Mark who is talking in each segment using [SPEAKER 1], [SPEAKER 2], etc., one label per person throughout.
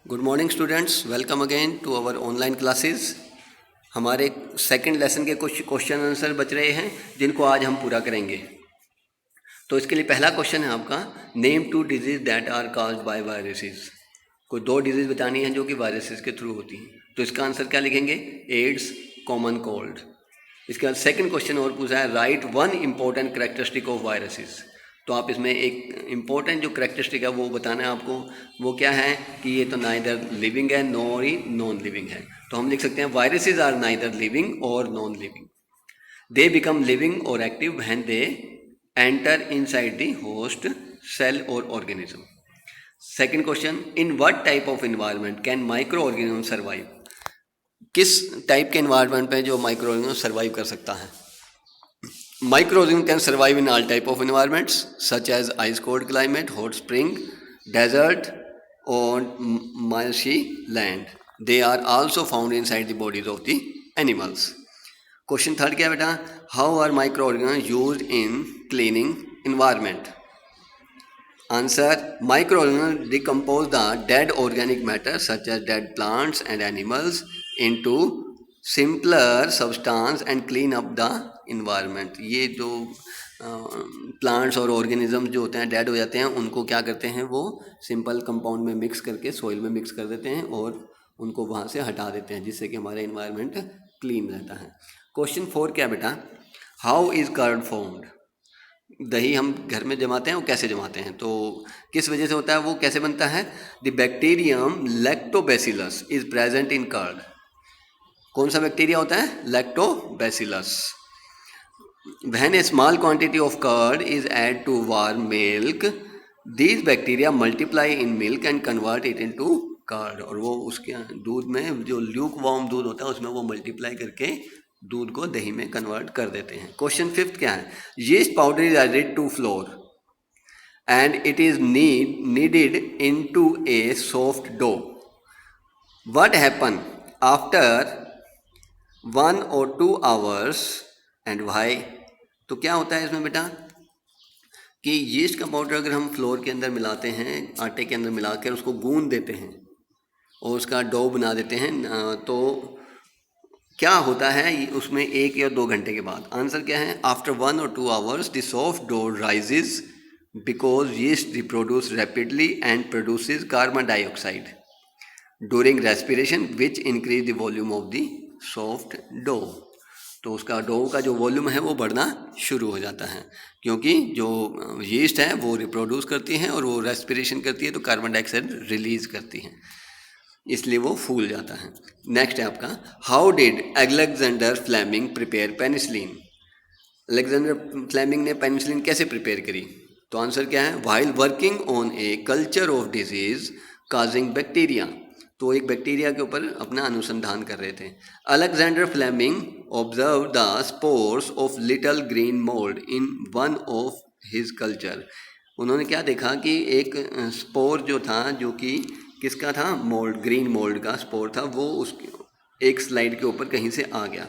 [SPEAKER 1] Good morning students, welcome again to our online classes. हमारे second lesson के कुछ question answer बच रहे हैं जिनको आज हम पूरा करेंगे। तो इसके लिए पहला क्वेश्चन है आपका, name two disease that are caused by viruses. कोई दो डिजीज बतानी है जो कि वायरसेस के थ्रू होती हैं। तो इसका आंसर क्या लिखेंगे? AIDS, common cold. इसके बाद सेकंड क्वेश्चन और पूछा है, write one important characteristic of viruses. तो आप इसमें एक इम्पोर्टेंट जो करेक्टरिस्टिक है वो बताना है आपको। वो क्या है कि ये तो नाइदर लिविंग है नॉर ही नॉन लिविंग है। तो हम लिख सकते हैं वायरसेस आर नाइदर लिविंग और non living. They become living और active when they enter inside the host cell और organism. Second question, in what type of environment can micro organism survive. किस टाइप के एनवायरनमेंट पे जो micro organism survive कर सकता है? Microorganisms can survive in all type of environments such as ice cold climate, hot spring, desert or marshy land. They are also found inside the bodies of the animals. Question third क्या बेटा? How are microorganisms used in cleaning environment? Answer, microorganisms decompose the dead organic matter such as dead plants and animals into simpler substance and clean up the environment. ये जो plants और organism जो होते हैं dead हो जाते हैं उनको क्या करते हैं, वो सिंपल कंपाउंड में मिक्स करके सॉइल में मिक्स कर देते हैं और उनको वहाँ से हटा देते हैं, जिससे कि हमारा इन्वायरमेंट क्लीन रहता है। क्वेश्चन 4 क्या बेटा? How is curd formed. दही हम घर में जमाते हैं, वो कैसे जमाते हैं? तो किस वजह से होता है, वो कैसे बनता है? The bacterium lactobacillus is present in curd. कौन सा बैक्टीरिया होता है? Lactobacillus. When a small quantity of curd is add to warm milk, these bacteria multiply in milk and convert it into curd. और वो उसके दूध में, जो ल्यूक वार्म दूध होता है उसमें वो मल्टीप्लाई करके दूध को दही में कन्वर्ट कर देते हैं। क्वेश्चन 5 क्या है? Yeast powder is added to flour and it is kneaded into a soft dough. What happen after 1 or 2 hours and why. तो क्या होता है इसमें बेटा कि यीस्ट का पाउडर अगर हम फ्लोर के अंदर मिलाते हैं, आटे के अंदर मिलाकर उसको गूंद देते हैं और उसका डो बना देते हैं, तो क्या होता है उसमें 1 या 2 घंटे के बाद? आंसर क्या है? After 1 or 2 hours the soft dough rises because yeast reproduce rapidly and produces carbon dioxide during respiration which increase the volume of the soft dough. तो उसका डो का जो वॉल्यूम है वो बढ़ना शुरू हो जाता है, क्योंकि जो यीस्ट है वो रिप्रोड्यूस करती हैं और वो रेस्पिरेशन करती है तो कार्बन डाइऑक्साइड रिलीज करती हैं, इसलिए वो फूल जाता है। नेक्स्ट है आपका, how did Alexander Fleming prepare penicillin. Alexander Fleming ने पेनिसिलिन कैसे प्रिपेयर करी? तो आंसर क्या है? While working on a culture of disease causing bacteria. तो एक बैक्टीरिया के ऊपर अपना अनुसंधान कर रहे थे। Alexander Fleming observe the spores of little green mould in one of his culture. उन्होंने क्या देखा कि एक स्पोर जो था, जो कि किसका था? मोल्ड, ग्रीन मोल्ड का स्पोर था, वो उसके एक स्लाइड के ऊपर कहीं से आ गया।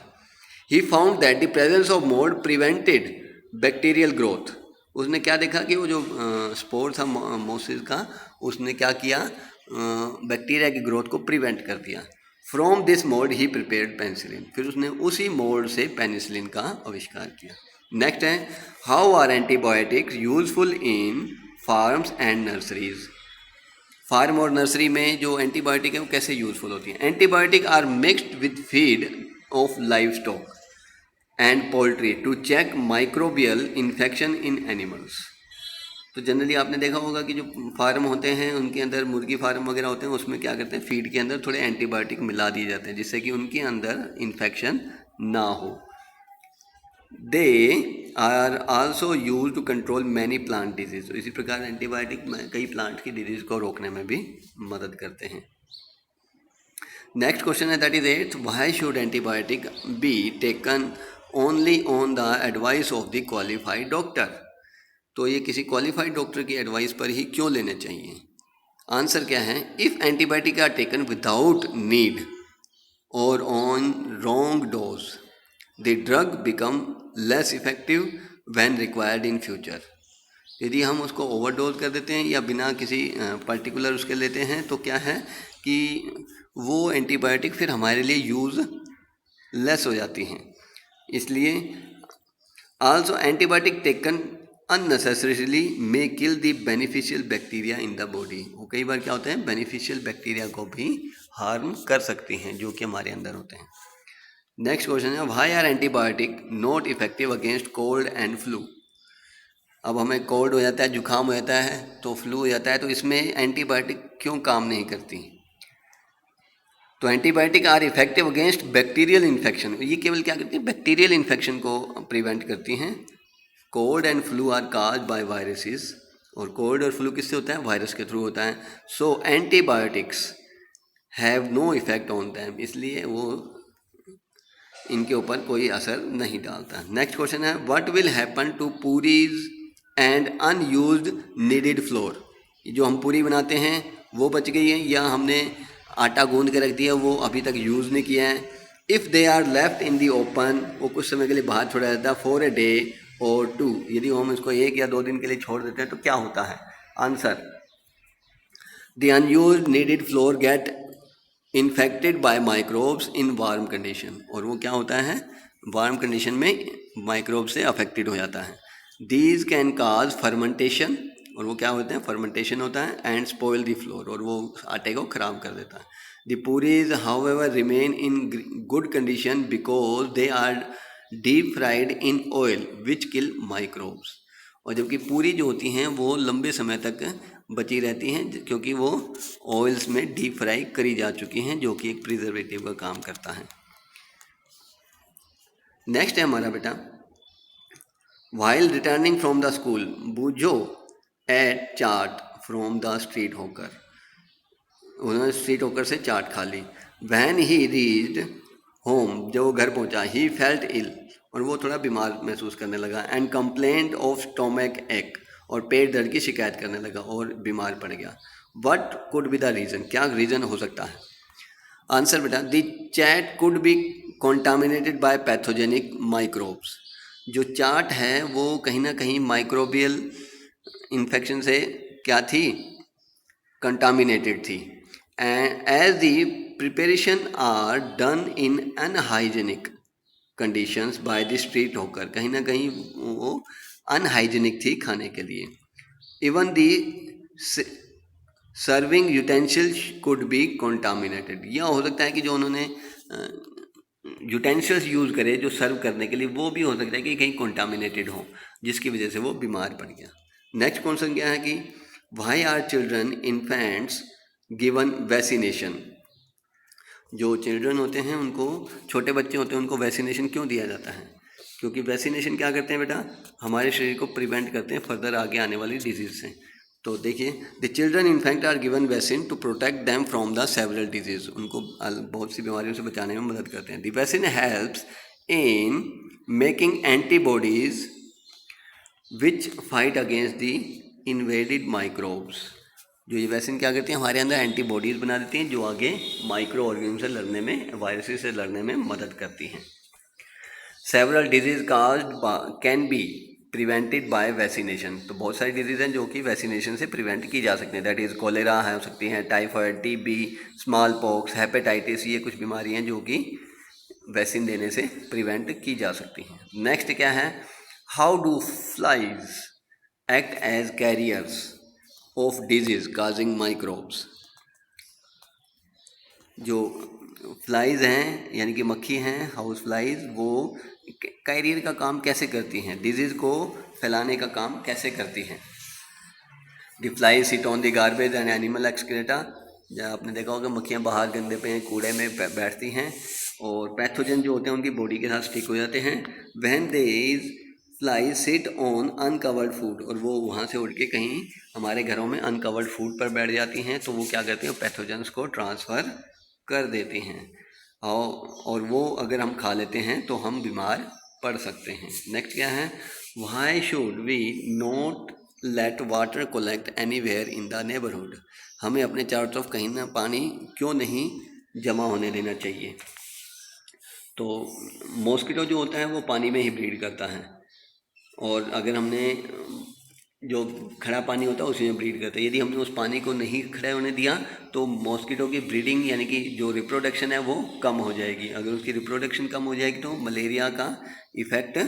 [SPEAKER 1] He found that the presence of mould prevented bacterial growth. उसने क्या देखा कि वो जो स्पोर था मोसिस का, उसने क्या किया? बैक्टीरिया की ग्रोथ को प्रिवेंट कर दिया। From this mould he prepared penicillin. फिर उसने उसी मोल्ड से पेनिसिलिन का आविष्कार किया। नेक्स्ट है, how are antibiotics useful in farms and nurseries. Farm और नर्सरी में जो एंटीबायोटिक है वो कैसे यूजफुल होती है? Antibiotic are mixed with feed of livestock and poultry to check microbial infection in animals. तो जनरली आपने देखा होगा कि जो फार्म होते हैं उनके अंदर, मुर्गी फार्म वगैरह होते हैं, उसमें क्या करते हैं, फीड के अंदर थोड़े एंटीबायोटिक मिला दिए जाते हैं जिससे कि उनके अंदर इन्फेक्शन ना हो। They are also use to control many plant disease. तो इसी प्रकार एंटीबायोटिक कई प्लांट की डिजीज को रोकने में भी मदद करते हैं। नेक्स्ट क्वेश्चन है, that is 8, why should antibiotic be taken only on the advice of the qualified doctor. तो ये किसी क्वालिफाइड डॉक्टर की एडवाइस पर ही क्यों लेने चाहिए? आंसर क्या है? If antibiotic are taken without need और on wrong dose, the drug become less effective when required in future. यदि हम उसको ओवरडोज कर देते हैं या बिना किसी पर्टिकुलर उसके लेते हैं तो क्या है कि वो एंटीबायोटिक फिर हमारे लिए यूज़ लेस हो जाती हैं। इसलिए also antibiotic taken unnecessarily may kill the beneficial bacteria in the body. वो कई बार क्या होते हैं, बेनिफिशियल बैक्टीरिया को भी हार्म कर सकती हैं जो कि हमारे अंदर होते हैं। नेक्स्ट क्वेश्चन है, why are antibiotic not effective against cold and flu. अब हमें कोल्ड हो जाता है, जुकाम हो जाता है, तो फ्लू हो जाता है, तो इसमें एंटीबायोटिक क्यों काम नहीं करती। तो antibiotic are effective against bacterial infection. ये केवल क्या करती हैं, बैक्टीरियल इन्फेक्शन को प्रिवेंट करती हैं। Cold and flu are cause by viruses, और कोल्ड और फ्लू किससे होता है, वायरस के थ्रू होता है। So antibiotics have no effect on them, इसलिए वो इनके ऊपर कोई असर नहीं डालता। नेक्स्ट क्वेश्चन है, what will happen to puris and unused kneaded flour. जो हम पूरी बनाते हैं वो बच गई है, या हमने आटा गूंद के रख दिया वो अभी तक यूज़ नहीं किया है। If they are left in the open, वो कुछ समय के लिए बाहर छोड़ा जाता है, फॉर ए डे और 2, यदि हम इसको 1 या 2 दिन के लिए छोड़ देते हैं तो क्या होता है। Answer, the unused kneaded floor get infected by microbes in warm condition, और वो क्या होता है, वार्म कंडीशन में माइक्रोब से अफेक्टेड हो जाता है। दीज कैन काज फर्मेंटेशन, और वो क्या होते हैं, फर्मेंटेशन होता है, एंड स्पॉइल द फ्लोर, और वो आटे को ख़राब कर देता है। The puris however remain in good condition because they are deep fried in oil which kill microbes. और जबकि पूरी जो होती हैं वो लंबे समय तक बची रहती हैं क्योंकि वो ऑयल्स में डीप फ्राई करी जा चुकी हैं, जो कि एक प्रिजर्वेटिव का काम करता है। नेक्स्ट है हमारा बेटा, while returning from the school Boojho ate chaat from the street hawker. उन्होंने स्ट्रीट होकर से चाट खा ली। वैन ही रीच्ड होम, जब वो घर पहुंचा, ही फेल्ट इल, और वो थोड़ा बीमार महसूस करने लगा, एंड कंप्लेंट ऑफ स्टोमक एक, और पेट दर्द की शिकायत करने लगा और बीमार पड़ गया। What could be the reason, क्या रीज़न हो सकता है। आंसर बेटा, the chaat could be contaminated by pathogenic microbes. जो चाट है वो कहीं ना कहीं माइक्रोबियल इन्फेक्शन से क्या थी, कंटामिनेटेड थी। And as the preparation are done in unhygienic conditions by the street होकर, कहीं ना कहीं वो अनहाइजेनिक थी खाने के लिए। Even the serving utensils could be contaminated, यह हो सकता है कि जो उन्होंने यूटेंसिल्स यूज़ करे जो सर्व करने के लिए, वो भी हो सकता है कि कहीं कॉन्टामिनेटेड हो, जिसकी वजह से वो बीमार पड़ गया। नेक्स्ट क्वेश्चन क्या है कि why are children infants given vaccination. जो चिल्ड्रन होते हैं उनको, छोटे बच्चे होते हैं उनको वैक्सीनेशन क्यों दिया जाता है, क्योंकि वैक्सीनेशन क्या करते हैं बेटा, हमारे शरीर को प्रिवेंट करते हैं फर्दर आगे आने वाली डिजीज़ से। तो देखिए, the children in fact are given vaccine to protect them from the several disease, उनको बहुत सी बीमारियों से बचाने में मदद करते हैं। The vaccine helps in making antibodies which fight against the invaded microbes. जो ये वैक्सीन क्या करती हैं, हमारे अंदर एंटीबॉडीज़ बना देती हैं जो आगे माइक्रो ऑर्गेनिज्म से लड़ने में, वायरसेस से लड़ने में मदद करती हैं। Several disease caused can be prevented by vaccination, तो बहुत सारी डिजीज़ हैं जो कि वैक्सीनेशन से प्रिवेंट की जा सकती हैं। दैट इज़ कोलेरा हो सकती हैं, typhoid, TB, small pox, hepatitis, ये कुछ बीमारी हैं जो कि वैक्सीन देने से प्रिवेंट की जा सकती हैं। नेक्स्ट क्या है, how do flies act as carriers of disease causing microbes. जो फ्लाइज हैं यानी कि मक्खी हैं, हाउस फ्लाइज, वो कैरियर का काम कैसे करती हैं, डिजीज़ को फैलाने का काम कैसे करती हैं। The flies sit on the garbage and animal excreta, जहाँ आपने देखा होगा मक्खियाँ बाहर गंदे पे कूड़े में बैठती हैं और पैथोजन जो होते हैं उनकी बॉडी के साथ स्टिक हो जाते हैं। When these flies sit on uncovered food, और वो वहाँ से उड़ के कहीं हमारे घरों में अनकवर्ड फूड पर बैठ जाती हैं, तो वो क्या करती हैं, पैथोजन्स को ट्रांसफ़र कर देती हैं, और वो अगर हम खा लेते हैं तो हम बीमार पड़ सकते हैं। नेक्स्ट क्या है, why should we not let water collect anywhere in the neighbourhood. हमें अपने चारों तरफ कहीं ना पानी क्यों नहीं जमा होने देना चाहिए। तो मॉस्किटो जो होता है वो पानी में ही ब्रीड करता है, और अगर हमने जो खड़ा पानी होता है उसी में ब्रीड करते हैं। यदि हमने उस पानी को नहीं खड़े होने दिया तो मॉस्किटो की ब्रीडिंग यानी कि जो रिप्रोडक्शन है वो कम हो जाएगी। अगर उसकी रिप्रोडक्शन कम हो जाएगी तो मलेरिया का इफ़ेक्ट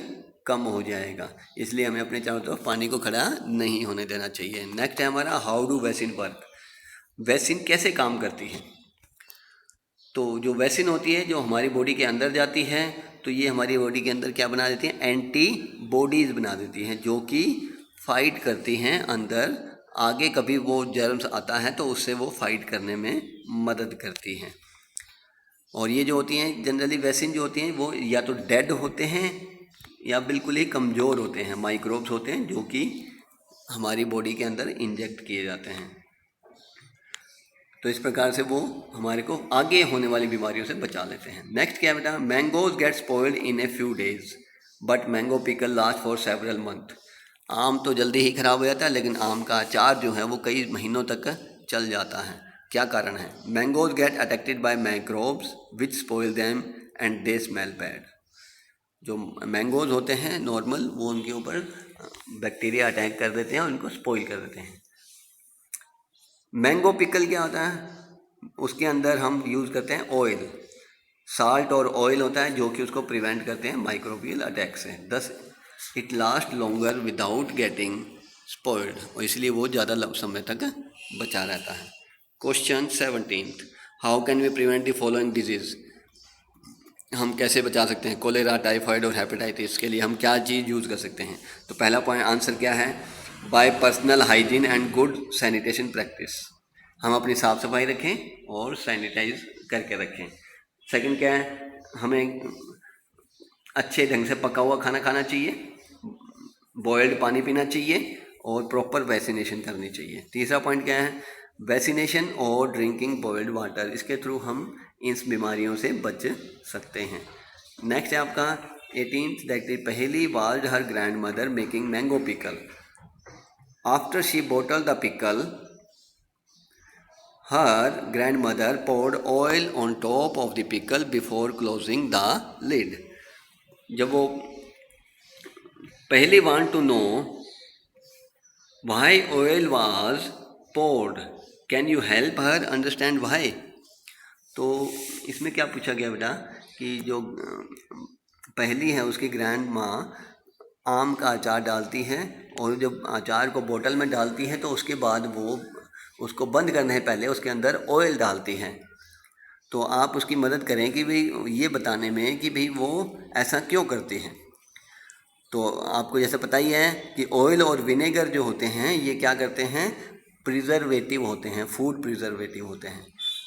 [SPEAKER 1] कम हो जाएगा। इसलिए हमें अपने चारों तरफ पानी को खड़ा नहीं होने देना चाहिए। नेक्स्ट है हमारा how do vaccine work. Vaccine कैसे काम करती है? तो जो वैक्सीन होती है जो हमारी बॉडी के अंदर जाती है तो ये हमारी बॉडी के अंदर क्या बना देती है? एंटीबॉडीज़ बना देती हैं जो कि फाइट करती हैं अंदर। आगे कभी वो जर्म्स आता है तो उससे वो फाइट करने में मदद करती हैं। और ये जो होती हैं जनरली वैक्सीन जो होती हैं वो या तो डेड होते हैं या बिल्कुल ही कमज़ोर होते हैं, माइक्रोब्स होते हैं जो कि हमारी बॉडी के अंदर इंजेक्ट किए जाते हैं। तो इस प्रकार से वो हमारे को आगे होने वाली बीमारियों से बचा लेते हैं। नेक्स्ट क्या बेटा? Mangoes gate spoiled in a few days but mango pickle last for several month. आम तो जल्दी ही खराब हो जाता है लेकिन आम का अचार जो है वो कई महीनों तक चल जाता है। क्या कारण है? Mangoes get attacked by microbes which spoil them and they smell bad. जो मैंगोज होते हैं नॉर्मल वो उनके ऊपर बैक्टीरिया अटैक कर देते हैं और उनको स्पॉइल कर देते हैं। मैंगो पिकल क्या होता है? उसके अंदर हम यूज़ करते हैं ऑयल, साल्ट और ऑयल होता है जो कि उसको प्रिवेंट करते हैं माइक्रोबियल अटैक से। Thus it last longer without getting spoiled, और इसलिए वो ज़्यादा समय तक बचा रहता है। Question 17, how can we prevent the following disease. हम कैसे बचा सकते हैं कोलेरा, टाइफाइड और हेपेटाइटिस के लिए हम क्या चीज़ यूज़ कर सकते हैं? तो पहला पॉइंट आंसर क्या है? Bye personal hygiene and good sanitation practice. हम अपनी साफ़ सफाई रखें और सैनिटाइज करके रखें। सेकंड क्या है? हमें अच्छे ढंग से पका हुआ खाना खाना चाहिए, बॉयल्ड पानी पीना चाहिए और प्रॉपर वैक्सीनेशन करनी चाहिए। तीसरा पॉइंट क्या है? वैक्सीनेशन और ड्रिंकिंग बॉयल्ड वाटर, इसके थ्रू हम इन बीमारियों से बच सकते हैं। नेक्स्ट है आपका 18th that Paheli was her grandmother making mango pickle. After she bottle the pickle her grandmother poured oil on top of the pickle before closing the lid. जब वो Paheli want to know why oil was poured, can you help her understand why. तो इसमें क्या पूछा गया बेटा कि जो पहली है उसकी ग्रैंड माँ आम का अचार डालती है और जब अचार को बोतल में डालती है तो उसके बाद वो उसको बंद करने से पहले उसके अंदर ऑयल डालती हैं। तो आप उसकी मदद करें कि भाई ये बताने में कि भाई वो ऐसा क्यों करती हैं। तो आपको जैसे पता ही है कि ऑयल और विनेगर जो होते हैं ये क्या करते हैं? प्रिजर्वेटिव होते हैं, फूड प्रिजर्वेटिव होते हैं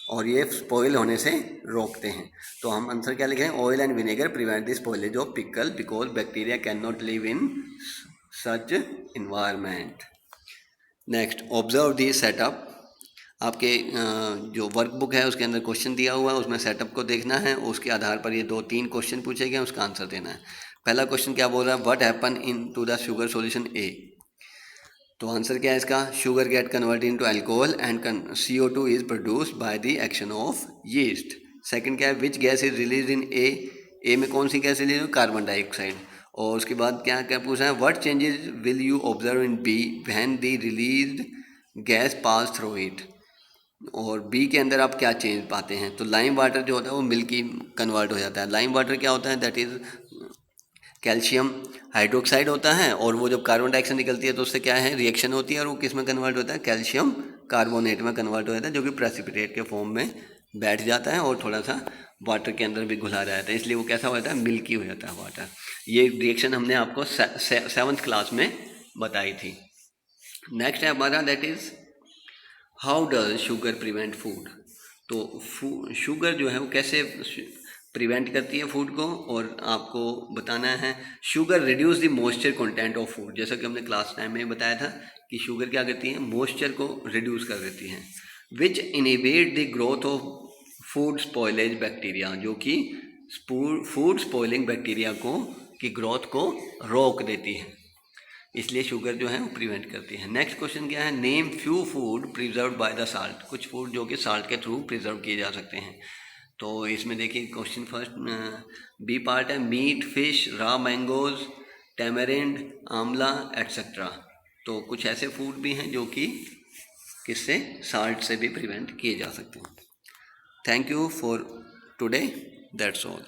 [SPEAKER 1] और ये स्पॉइल होने से रोकते हैं। तो हम आंसर क्या लिख रहे हैं? Oil and vinegar prevent the spoilage of pickle because bacteria can not live in such environment. Next, observe the setup. आपके जो वर्कबुक है उसके अंदर क्वेश्चन दिया हुआ है, उसमें सेटअप को देखना है, उसके आधार पर ये 2-3 क्वेश्चन पूछे गए, उसका आंसर देना है। पहला क्वेश्चन क्या बोल रहा है? What happen in to the sugar solution A. तो आंसर क्या है इसका? Sugar get converted into alcohol and CO2 is produced by the action of yeast. Second क्या है? Which gas is release in A. A में कौन सी gas release? Carbon dioxide. और उसके बाद क्या क्या पूछा है? What changes will you observe in B when the released gas pass through it. और बी के अंदर आप क्या चेंज पाते हैं? तो लाइम वाटर जो होता है वो मिल्की कन्वर्ट हो जाता है। लाइम वाटर क्या होता है? दैट इज़ कैल्शियम हाइड्रोक्साइड होता है और वो जब कार्बन डाइऑक्साइड निकलती है तो उससे क्या है? रिएक्शन होती है और वो किस में कन्वर्ट होता है? कैल्शियम कार्बोनेट में कन्वर्ट हो जाता है जो कि प्रेसिपिटेट के फॉर्म में बैठ जाता है और थोड़ा सा वाटर के अंदर भी घुला रहता है, इसलिए वो कैसा हो जाता है? मिल्की हो जाता है वाटर। ये रिएक्शन हमने आपको 7th क्लास में बताई थी। नेक्स्ट है हमारा that is how does sugar prevent food. तो शुगर जो है वो कैसे प्रिवेंट करती है फूड को, और आपको बताना है sugar reduce the moisture content of food. जैसा कि हमने क्लास टाइम में बताया था कि शुगर क्या करती है? मॉइस्चर को रिड्यूस कर देती है। Which inhibit the growth of food spoilage bacteria, जो कि फूड स्पॉइलिंग बैक्टीरिया को की ग्रोथ को रोक देती है, इसलिए शुगर जो है वो प्रिवेंट करती है। नेक्स्ट क्वेश्चन क्या है? Name few food preserve by the salt. कुछ फूड जो कि साल्ट के थ्रू प्रिजर्व किए जा सकते हैं। तो इसमें देखिए क्वेश्चन फर्स्ट बी पार्ट है meat, fish, raw mangoes, tamarind, amla etcetera. तो कुछ ऐसे फूड भी हैं जो कि किससे, साल्ट से भी प्रिवेंट किए जा सकते हैं। Thank you for today, that's all.